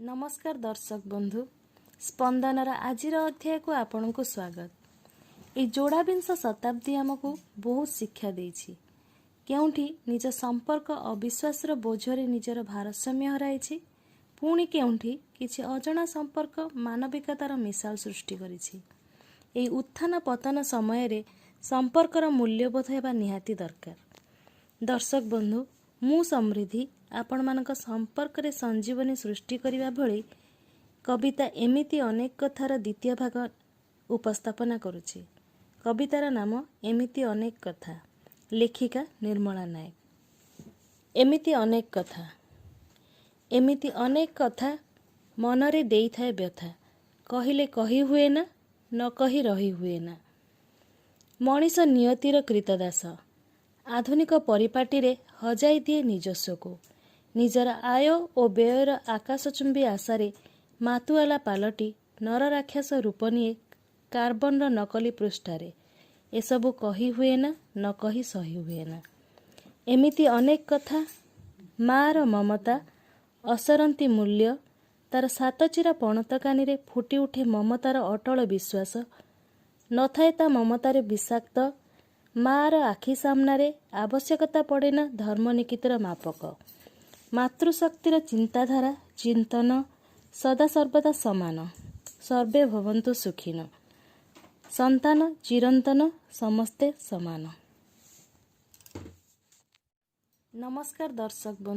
नमस्कार दर्शक बंधु स्पंदनर आजिर अध्याय को आपण को स्वागत। ये जोड़ाविंश शताब्दी आमको बहुत शिक्षा देछि। केउठी निज संपर्क अविश्वास बोझरे निजर भारसाम्य हराइछि, पुणी केउठी किछि अजणा संपर्क मानविकतार मिसाल सृष्टि करिछि। एई उत्थान पतन समय रे संपर्कर मूल्यबोध हेबा निहाती दरकार। दर्शक बंधु मु समृद्धि आपण मानक संपर्क रे संजीवनी सृष्टि करिबा भଳି कविता एमिति अनेक कथार द्वितीय भाग उपस्थापना करुछि। कवितार नाम एमिति अनेक कथा, लेखिका निर्मला नायक। एमिति अनेक कथा मनरे देई थाए व्यथा, कहिले कही हुए ना न कही रही हुए ना। मनीष नियतिर कृतदास आधुनिक परिपाटी रे हजाई दिए निजस्व को, निजर आय और व्ययर आकाशचुंबी आशारे मातुआला पालटी नर राक्षस रूप निये कार्बन नकली पृष्ठारे। एसबु कही हुए ना न कही सही हुए ना। एमिति अनेक कथा, मार ममता असरंती मूल्य, तार सातचिरा पणतकानी रे फुटी उठे ममतार अटल विश्वास, नथाए ता ममतारे विषाक्त मार आखि सामनारे आवश्यकता पड़े ना धर्मनिकितर मापक। मातृशक्तिर चिंताधारा चिंतन सदा सर्वदा समान। सर्वे भवन्तु सुखिन, संतान चिरंतन समस्ते समान। नमस्कार दर्शक बंधु।